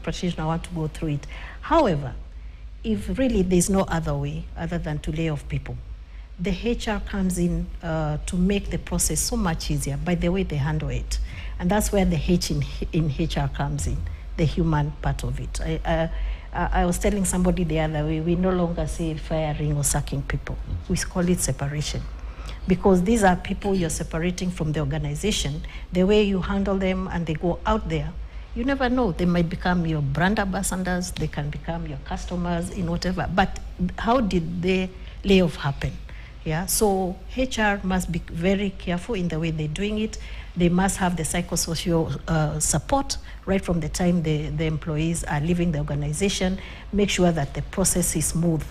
practitioner want to go through it. However, if really there's no other way other than to lay off people, the HR comes in to make the process so much easier by the way they handle it. And that's where the H in HR comes in, the human part of it. I was telling somebody the other way, we no longer say firing or sacking people. We call it separation. Because these are people you're separating from the organization. The way you handle them and they go out there, you never know. They might become your brand ambassadors, they can become your customers in whatever. But how did the layoff happen? Yeah, so HR must be very careful in the way they're doing it. They must have the psychosocial support right from the time the employees are leaving the organization. Make sure that the process is smooth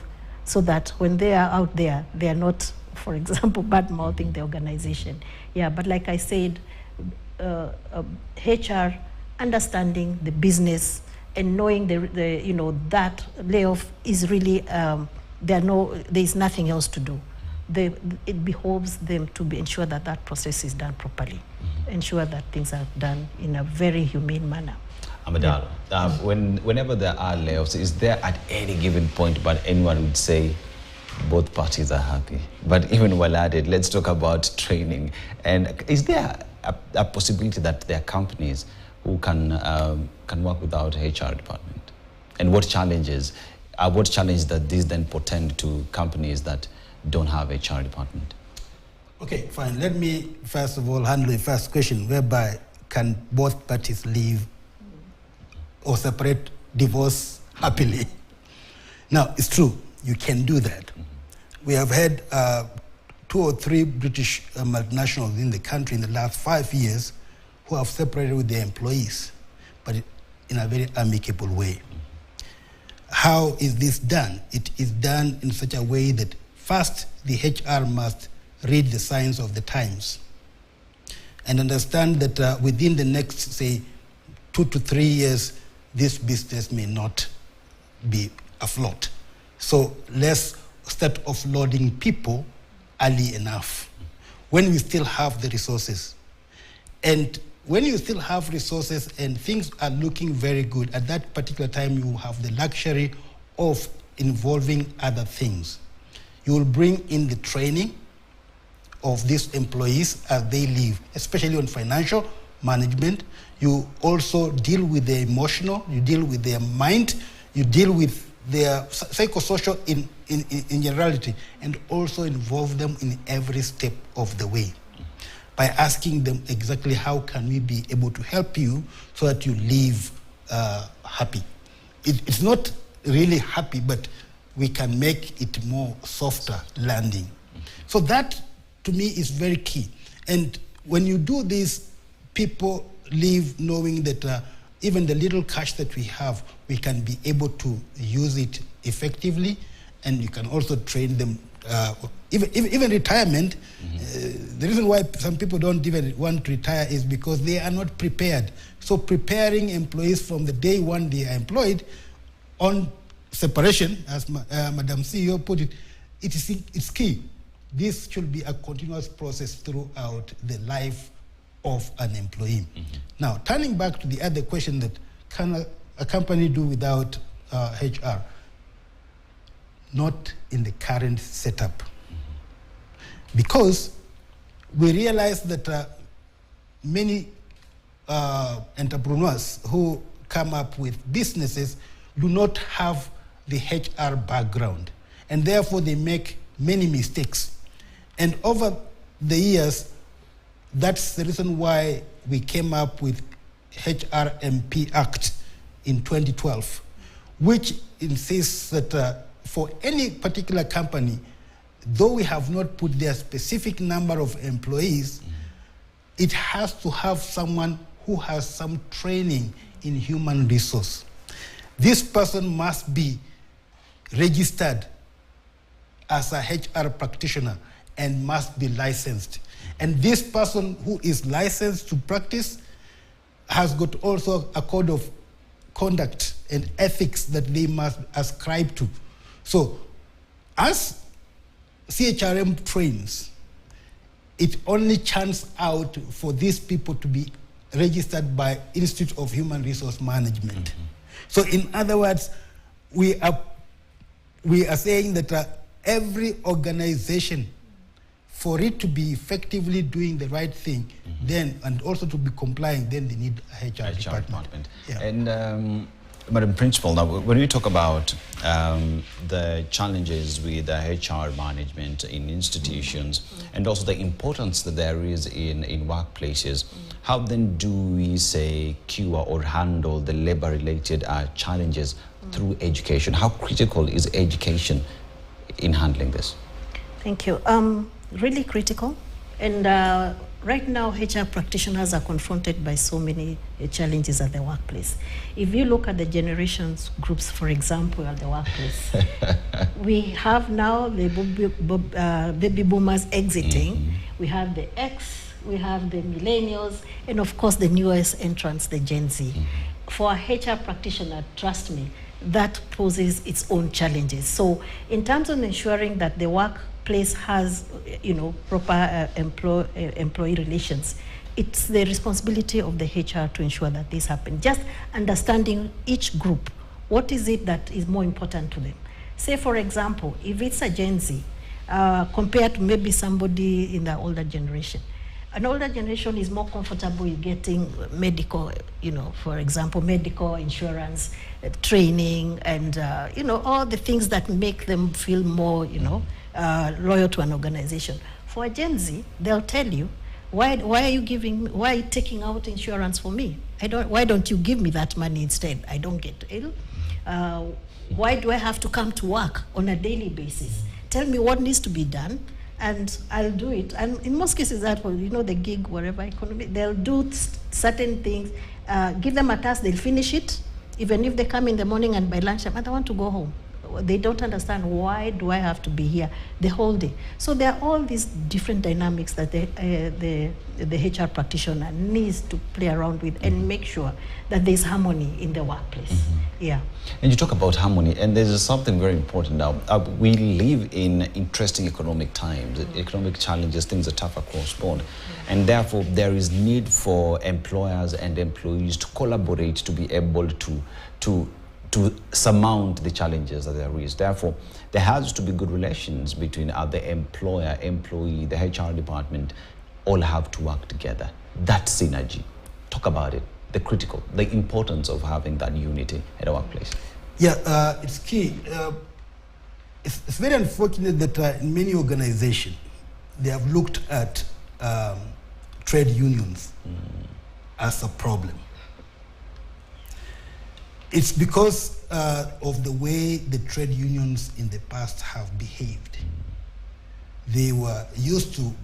so that when they are out there, they are not, for example, bad-mouthing the organization. Yeah, but like I said, HR understanding the business and knowing that layoff is really there's nothing else to do. It behoves them to ensure that that process is done properly, ensure that things are done in a very humane manner. Amadalo, whenever there are layoffs, is there at any given point, but anyone would say both parties are happy? But even while at it, let's talk about training. And is there a possibility that there are companies who can work without a HR department? And what challenges that these then portend to companies that don't have a HR department? Okay, fine. Let me first of all handle the first question, whereby can both parties leave or separate, divorce happily? Now, it's true, you can do that. We have had 2 or 3 British multinationals in the country in the last 5 years who have separated with their employees, but in a very amicable way. How is this done? It is done in such a way that first, the HR must read the signs of the times and understand that within the next, say, 2 to 3 years, this business may not be afloat. So let's start offloading people early enough when we still have the resources. And when you still have resources and things are looking very good, at that particular time you have the luxury of involving other things. You will bring in the training of these employees as they leave, especially on financial management. You also deal with their emotional, you deal with their mind, you deal with their psychosocial in generality, and also involve them in every step of the way by asking them exactly how can we be able to help you so that you leave happy. It's not really happy, but we can make it more softer landing. So that, to me, is very key. And when you do this, people leave knowing that even the little cash that we have, we can be able to use it effectively, and you can also train them. Even retirement, the reason why some people don't even want to retire is because they are not prepared. So preparing employees from the day one they are employed on separation, as Madam CEO put it, it's key. This should be a continuous process throughout the life of an employee. Now, turning back to the other question, that can a company do without HR? Not in the current setup. Because we realize that many entrepreneurs who come up with businesses do not have the HR background, and therefore they make many mistakes. And over the years, that's the reason why we came up with HRMP Act in 2012, which insists that for any particular company, though we have not put their specific number of employees, it has to have someone who has some training in human resource. This person must be registered as a HR practitioner and must be licensed. And this person who is licensed to practice has got also a code of conduct and ethics that they must ascribe to. So as CHRM trains, it only churns out for these people to be registered by Institute of Human Resource Management. So in other words, we are saying that every organization, for it to be effectively doing the right thing, then, and also to be complying, then they need a HR department. Yeah. And Madam Principal, now when we talk about the challenges with the HR management in institutions and also the importance that there is in workplaces, how then do we say cure or handle the labor-related challenges through education? How critical is education in handling this? Thank you. Really critical. And right now, HR practitioners are confronted by so many challenges at the workplace. If you look at the generations groups, for example, at the workplace, we have now the baby boomers exiting. We have the X, we have the millennials, and of course the newest entrants, the Gen Z. For a HR practitioner, trust me, that poses its own challenges. So in terms of ensuring that the workplace has, proper employee relations, it's the responsibility of the HR to ensure that this happens. Just understanding each group, what is it that is more important to them? Say, for example, if it's a Gen Z, compared to maybe somebody in the older generation, an older generation is more comfortable with getting medical, for example, medical insurance, training, and, all the things that make them feel more, loyal to an organization. For a Gen Z, they'll tell you, why are you taking out insurance for me? Why don't you give me that money instead? I don't get ill. Why do I have to come to work on a daily basis? Tell me what needs to be done, and I'll do it. And in most cases, that will, the gig, whatever economy, they'll do certain things, give them a task, they'll finish it, even if they come in the morning and by lunchtime, I don't want to go home. They don't understand, why do I have to be here the whole day? So there are all these different dynamics that the HR practitioner needs to play around with and make sure that there's harmony in the workplace. Yeah. And you talk about harmony, and there's something very important now. We live in interesting economic times, economic challenges, things are tough across board. And therefore, there is need for employers and employees to collaborate to be able to surmount the challenges that there is. Therefore, there has to be good relations between the employer, employee, the HR department, all have to work together. That synergy. Talk about it, the importance of having that unity at a workplace. Yeah, it's key. It's very unfortunate that in many organizations, they have looked at trade unions as a problem. It's because of the way the trade unions in the past have behaved. They were used to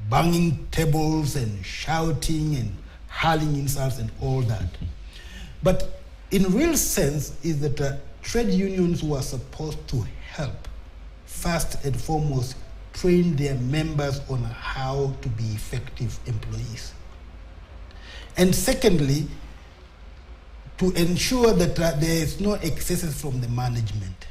banging tables and shouting and hurling insults and all that. But in real sense is that trade unions were supposed to help, first and foremost, train their members on how to be effective employees. And secondly, to ensure that there is no excesses from the management.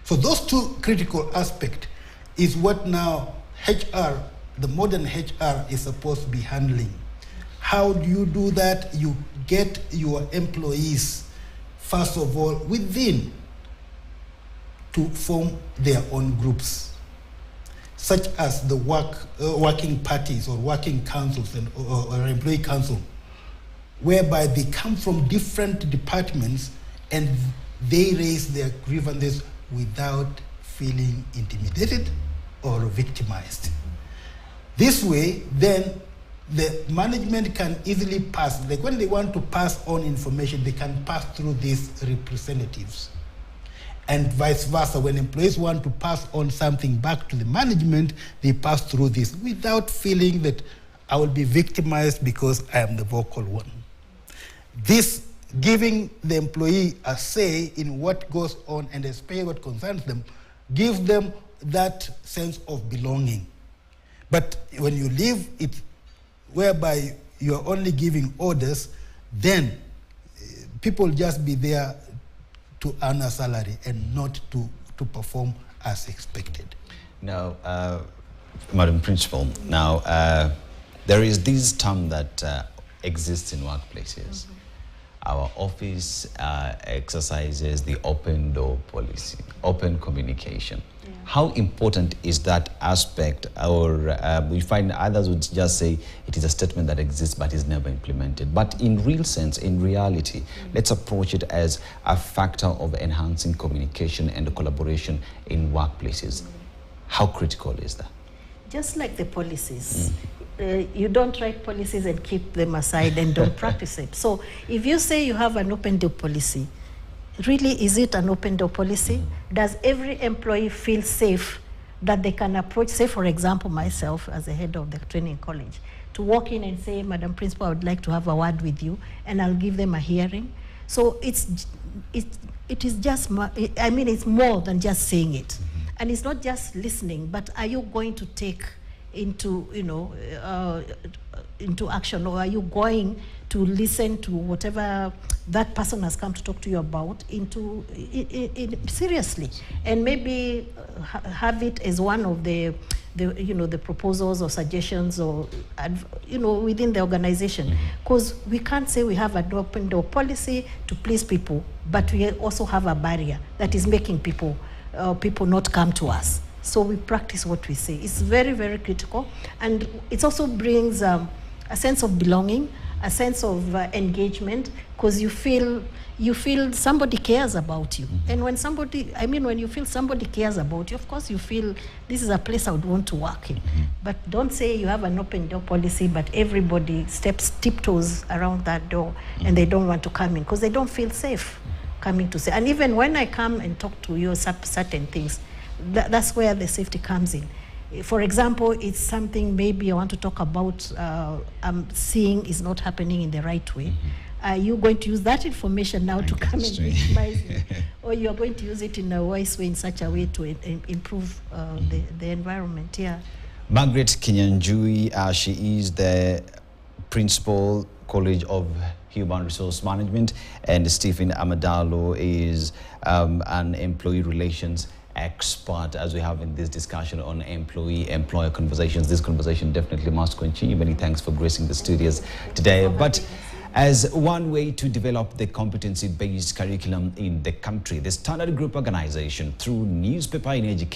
So those two critical aspects is what now HR, the modern HR, is supposed to be handling. How do you do that? You get your employees, first of all, within to form their own groups, such as the working parties or working councils or employee council, whereby they come from different departments and they raise their grievances without feeling intimidated or victimized. This way, then, the management can easily pass, like when they want to pass on information, they can pass through these representatives. And vice versa, when employees want to pass on something back to the management, they pass through this without feeling that I will be victimized because I am the vocal one. This giving the employee a say in what goes on and especially what concerns them, gives them that sense of belonging. But when you leave it whereby you're only giving orders, then people just be there to earn a salary and not to perform as expected. Now, Madam Principal, now there is this term that exists in workplaces. Our office exercises the open door policy, open communication. How important is that aspect? Or we find others would just say it is a statement that exists but is never implemented. But in real sense, in reality, let's approach it as a factor of enhancing communication and collaboration in workplaces. How critical is that? Just like the policies. You don't write policies and keep them aside and don't practice it. So if you say you have an open door policy, really, is it an open door policy? Does every employee feel safe that they can approach, say for example, myself as the head of the training college, to walk in and say, Madam Principal, I would like to have a word with you, and I'll give them a hearing? So it is just, I mean, it's more than just saying it. And it's not just listening, but are you going to take into, into action, or are you going to listen to whatever that person has come to talk to you about seriously, and maybe have it as one of the proposals or suggestions, or within the organization? Because we can't say we have an open door policy to please people, but we also have a barrier that is making people not come to us. So we practice what we say. It's very, very critical, and it also brings a sense of belonging, a sense of engagement, because you feel somebody cares about you. And when when you feel somebody cares about you, of course you feel this is a place I would want to work in. But don't say you have an open door policy, but everybody tiptoes around that door and they don't want to come in because they don't feel safe coming to say. And even when I come and talk to you certain things, that's where the safety comes in. For example, it's something maybe I want to talk about, I'm seeing is not happening in the right way. Are you going to use that information now to come and victimize it? Or you are going to use it in a wise way, in such a way to improve the environment? Yeah. Margaret Kinyanjui, she is the Principal, College of Human Resource Management, and Stephen Amadalo is an employee relations expert. As we have in this discussion on employee-employer conversations, this conversation definitely must continue. Many thanks for gracing the studios today. But as one way to develop the competency-based curriculum in the country, the Standard Group Organization, through newspaper in education,